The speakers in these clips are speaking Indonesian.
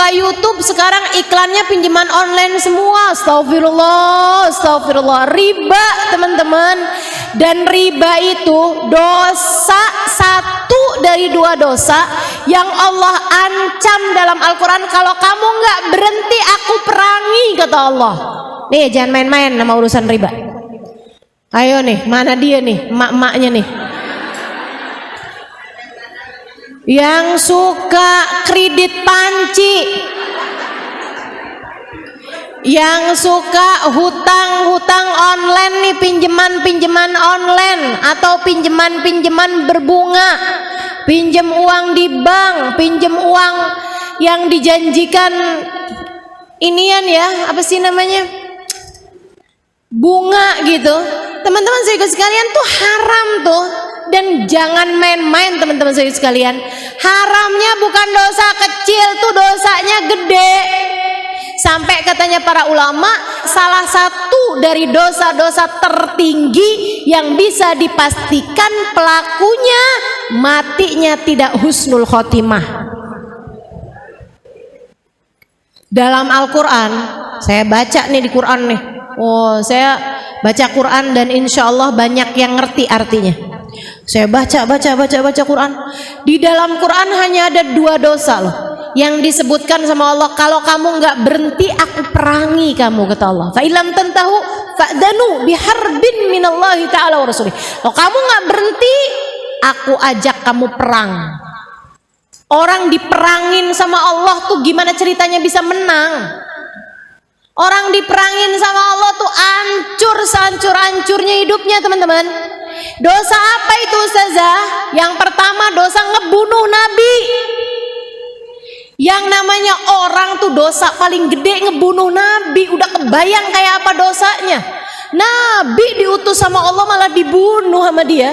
buka YouTube sekarang iklannya pinjaman online semua. Astagfirullah, astagfirullah. Riba teman-teman. Dan riba itu dosa, satu dari dua dosa yang Allah ancam dalam Al-Quran. Kalau kamu nggak berhenti aku perangi, kata Allah. Nih jangan main-main sama urusan riba. Ayo nih, mana dia nih, emak-emaknya nih yang suka kredit panci, yang suka hutang-hutang online nih, pinjaman online atau pinjaman berbunga, pinjam uang di bank, pinjam uang yang dijanjikan inian ya, apa sih namanya, bunga gitu. Teman-teman saya sekalian tuh haram tuh. Dan jangan main-main teman-teman saya sekalian. Haramnya bukan dosa kecil, tuh dosanya gede. Sampai katanya para ulama, salah satu dari dosa-dosa tertinggi yang bisa dipastikan pelakunya matinya tidak husnul khotimah. Dalam Al-Quran, saya baca nih di Quran nih. Oh, saya baca Quran dan insya Allah banyak yang ngerti artinya. Saya baca Quran. Di dalam Quran hanya ada dua dosa loh yang disebutkan sama Allah. Kalau kamu nggak berhenti, aku perangi kamu, kata Allah. Fa ilam tantahu fa'danu biharbin minallahi ta'ala wa rasulih. Kalau kamu nggak berhenti, aku ajak kamu perang. Orang diperangin sama Allah tuh gimana ceritanya bisa menang? Orang diperangin sama Allah tuh hancur sehancur-hancurnya hidupnya teman-teman. Dosa apa itu Ustazah? Yang pertama dosa ngebunuh Nabi. Yang namanya orang tuh dosa paling gede ngebunuh Nabi. Udah kebayang kayak apa dosanya? Nabi diutus sama Allah malah dibunuh sama dia.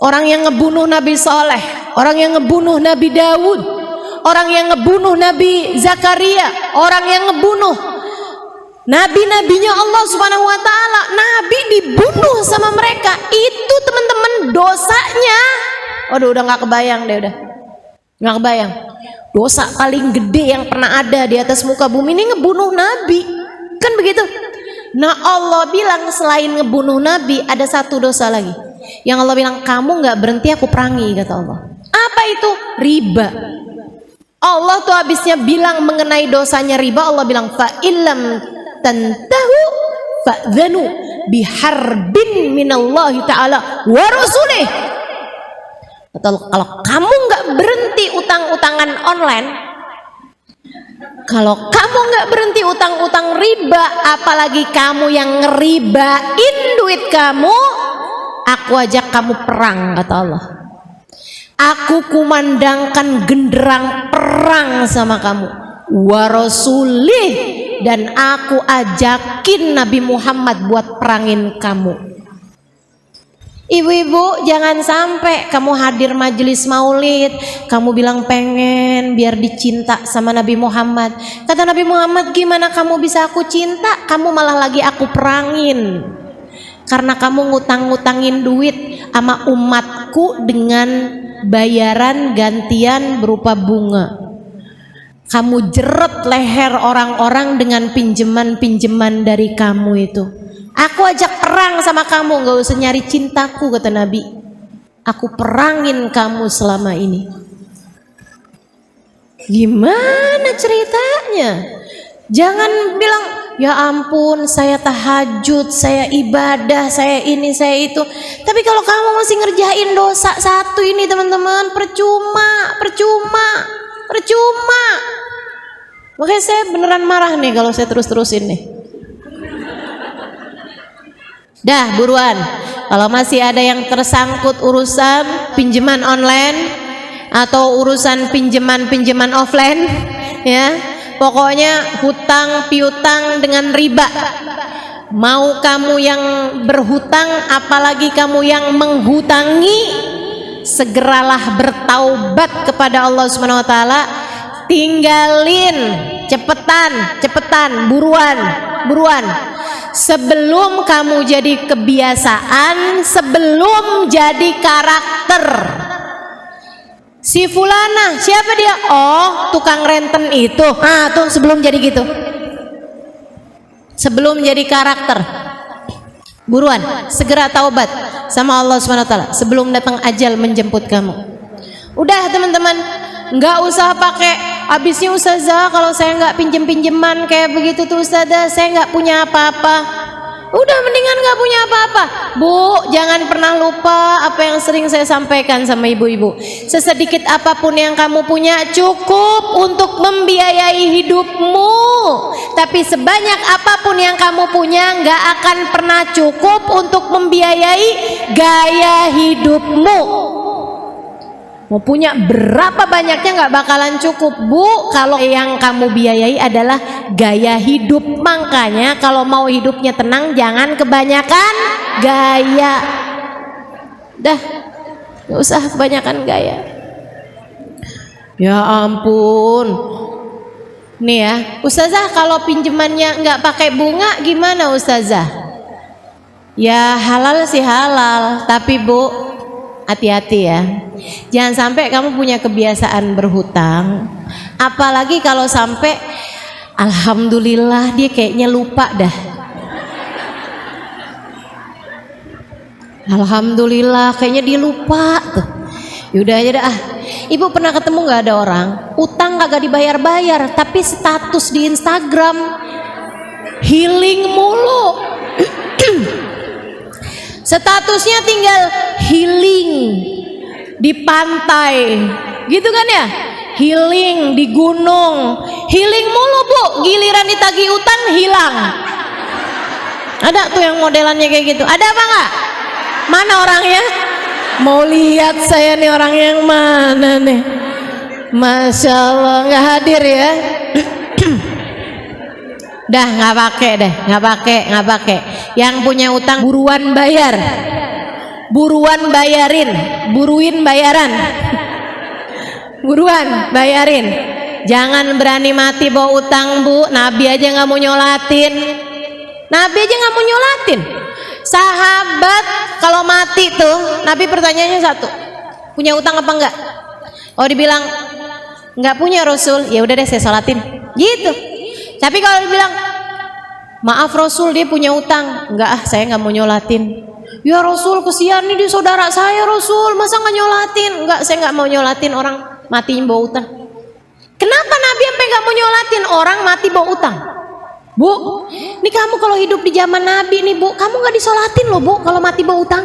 Orang yang ngebunuh Nabi Saleh, orang yang ngebunuh Nabi Daud, orang yang ngebunuh Nabi Zakaria, orang yang ngebunuh nabi-nabinya Allah Subhanahu wa taala, nabi dibunuh sama mereka. Itu teman-teman dosanya. Waduh, udah nggak kebayang deh, udah nggak kebayang. Dosa paling gede yang pernah ada di atas muka bumi ini ngebunuh nabi, kan begitu. Nah Allah bilang selain ngebunuh nabi ada satu dosa lagi yang Allah bilang kamu nggak berhenti aku perangi, kata Allah. Apa itu? Riba. Allah tuh habisnya bilang mengenai dosanya riba, Allah bilang fa illam tantahu fa'dhanu biharbin minallahi ta'ala wa rasulih. Kalau kamu nggak berhenti utang-utangan online, kalau kamu nggak berhenti utang-utang riba, apalagi kamu yang ngeribain duit kamu, aku ajak kamu perang, kata Allah. Aku kumandangkan genderang perang sama kamu, wa rasulih, dan aku ajakin Nabi Muhammad buat perangin kamu. Ibu-ibu, jangan sampai kamu hadir majelis maulid, kamu bilang pengen biar dicinta sama Nabi Muhammad. Kata Nabi Muhammad, gimana kamu bisa aku cinta? Kamu malah lagi aku perangin. Karena kamu ngutang-ngutangin duit sama umatku dengan bayaran gantian berupa bunga. Kamu jeret leher orang-orang dengan pinjaman-pinjaman dari kamu itu. Aku ajak perang sama kamu, gak usah nyari cintaku, kata Nabi. Aku perangin kamu selama ini. Gimana ceritanya? Jangan bilang, ya ampun saya tahajud, saya ibadah, saya ini, saya itu. Tapi kalau kamu masih ngerjain dosa satu ini teman-teman, percuma. Makanya saya beneran marah nih kalau saya terus-terusin nih. Dah buruan, kalau masih ada yang tersangkut urusan pinjaman online atau urusan pinjaman offline, ya pokoknya hutang piutang dengan riba. Mau kamu yang berhutang, apalagi kamu yang menghutangi, segeralah bertaubat kepada Allah Subhanahu wa taala. Tinggalin, cepetan, buruan. Sebelum kamu jadi kebiasaan, sebelum jadi karakter. Si fulana, siapa dia? Oh, tukang renten itu. Ah, tuh sebelum jadi gitu. Sebelum jadi karakter. Buruan, segera taubat sama Allah Subhanahu wa taala sebelum datang ajal menjemput kamu. Udah teman-teman, nggak usah pakai habisnya ustazah kalau saya nggak pinjem-pinjeman kayak begitu tuh ustazah, saya nggak punya apa-apa. Udah mendingan nggak punya apa-apa. Bu, jangan pernah lupa apa yang sering saya sampaikan sama ibu-ibu. Sesedikit apapun yang kamu punya cukup untuk membiayai hidupmu. Tapi sebanyak apapun yang kamu punya nggak akan pernah cukup untuk membiayai gaya hidupmu. Mau punya berapa banyaknya nggak bakalan cukup, Bu, kalau yang kamu biayai adalah gaya hidup. Makanya kalau mau hidupnya tenang jangan kebanyakan gaya. Dah, nggak usah kebanyakan gaya. Ya ampun. Nih ya, ustazah kalau pinjemannya nggak pakai bunga gimana ustazah? Ya halal sih halal, tapi Bu, hati-hati ya, jangan sampai kamu punya kebiasaan berhutang, apalagi kalau sampai alhamdulillah dia kayaknya lupa dah. Alhamdulillah kayaknya dia lupa tuh. Yaudah aja dah. Ibu pernah ketemu nggak ada orang utang kagak dibayar-bayar tapi status di Instagram healing mulu. Statusnya tinggal healing di pantai gitu kan ya, healing di gunung, healing mulu Bu, giliran ditagih utang hilang. Ada tuh yang modelannya kayak gitu, ada apa enggak? Mana orangnya? Mau lihat saya nih orang yang mana nih? Masya Allah, nggak hadir ya. Dah nggak pakai deh, nggak pakai. Yang punya utang buruan bayar, buruan bayarin, buruin bayaran, buruan bayarin. Jangan berani mati bawa utang Bu. Nabi aja nggak mau nyolatin, Nabi aja nggak mau nyolatin. Sahabat kalau mati tuh, Nabi pertanyaannya satu, punya utang apa enggak? Oh dibilang nggak punya Rasul, ya udah deh saya sholatin, gitu. Tapi kalau dibilang maaf Rasul dia punya utang, enggak saya nggak mau nyolatin. Ya Rasul kesian nih di saudara saya Rasul, masa nggak nyolatin? Enggak saya nggak mau nyolatin orang mati bawa utang. Kenapa Nabi sampai nggak mau nyolatin orang mati bawa utang? Bu, ini kamu kalau hidup di zaman Nabi nih Bu, kamu nggak disolatin loh Bu kalau mati bawa utang.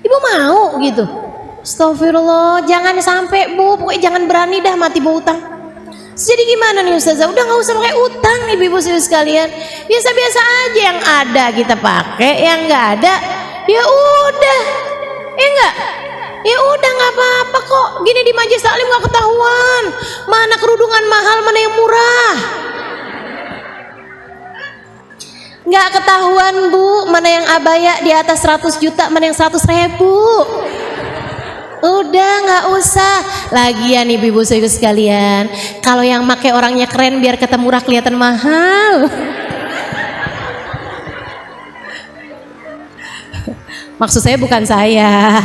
Ibu mau gitu? Astagfirullah, jangan sampai Bu, pokoknya jangan berani dah mati bawa utang. Jadi gimana nih Ustazah? Udah nggak usah pakai utang nih ibu-ibu sekalian, biasa-biasa aja yang ada kita pakai, yang nggak ada ya udah, enggak. Ya udah nggak apa-apa kok. Gini di majelis taklim nggak ketahuan mana kerudungan mahal mana yang murah. Nggak ketahuan Bu, mana yang abaya di atas 100 juta, mana yang 100.000. Udah nggak usah. Lagian ibu-ibu sekalian, kalau yang make orangnya keren biar kata murah kelihatan mahal. Maksud saya bukan saya,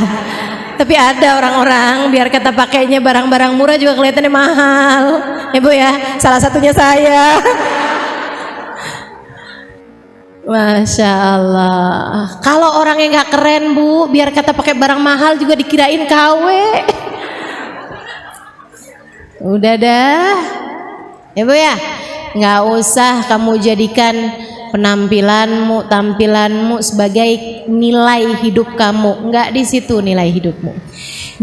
tapi ada orang-orang biar kata pakainya barang-barang murah juga kelihatannya mahal. Ya Bu ya, salah satunya saya. Masya Allah. Kalau orang yang nggak keren Bu, biar kata pakai barang mahal juga dikirain KW. Udah dah, ya Bu ya, nggak usah kamu jadikan tampilanmu sebagai nilai hidup kamu. Nggak di situ nilai hidupmu.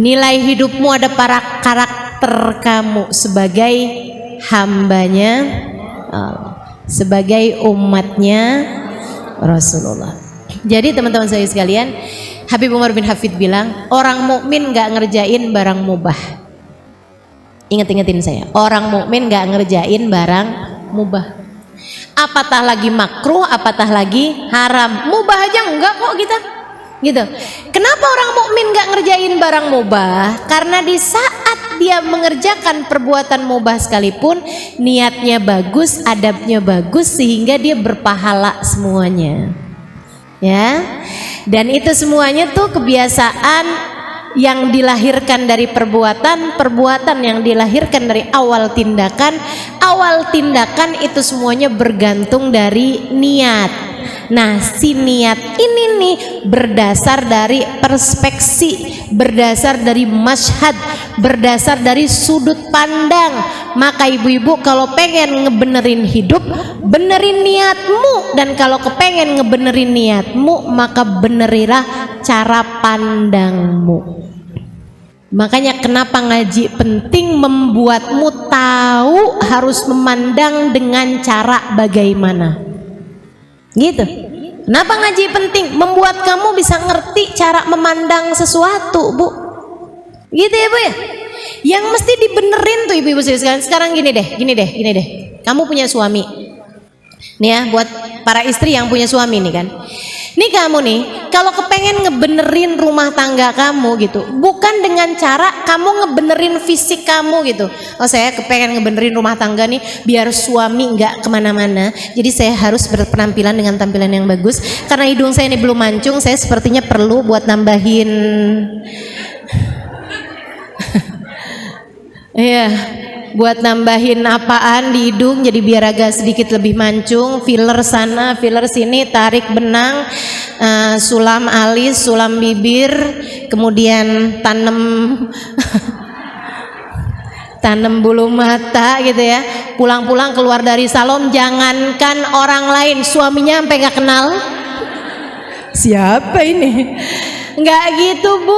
Nilai hidupmu ada para karakter kamu sebagai hambanya Allah, sebagai umatnya Rasulullah. Jadi teman-teman saya sekalian, Habib Umar bin Hafid bilang orang mukmin nggak ngerjain barang mubah. Ingat-ingatin saya, orang mukmin nggak ngerjain barang mubah. Apatah lagi makruh, apatah lagi haram, mubah aja enggak kok kita. Gitu. Kenapa orang mukmin nggak ngerjain barang mubah? Karena di saat dia mengerjakan perbuatan mubah sekalipun niatnya bagus, adabnya bagus, sehingga dia berpahala semuanya. Ya. Dan itu semuanya tuh kebiasaan yang dilahirkan dari perbuatan, perbuatan yang dilahirkan dari awal tindakan itu semuanya bergantung dari niat. Nah, si niat ini nih berdasar dari perspeksi, berdasar dari masyhad, berdasar dari sudut pandang. Maka ibu-ibu kalau pengen ngebenerin hidup, benerin niatmu. Dan kalau kepengen ngebenerin niatmu, maka benerilah cara pandangmu. Makanya kenapa ngaji penting, membuatmu tahu harus memandang dengan cara bagaimana. Gitu. Kenapa ngaji penting? Membuat kamu bisa ngerti cara memandang sesuatu, Bu. Gitu ya, Bu ya. Yang mesti dibenerin tuh ibu-ibu sekalian. Sekarang gini deh. Kamu punya suami. Nih ya, buat para istri yang punya suami nih kan. Nih kamu nih, kalau kepengen ngebenerin rumah tangga kamu gitu, bukan dengan cara kamu ngebenerin fisik kamu gitu. Oh, saya kepengen ngebenerin rumah tangga nih biar suami nggak kemana-mana, jadi saya harus berpenampilan dengan tampilan yang bagus. Karena hidung saya ini belum mancung, saya sepertinya perlu buat nambahin iya, buat nambahin apaan di hidung jadi biar agak sedikit lebih mancung, filler sana filler sini, tarik benang, sulam alis, sulam bibir, kemudian tanam bulu mata gitu ya. Pulang-pulang keluar dari salon, jangankan orang lain, suaminya sampai gak kenal siapa ini, nggak gitu, Bu.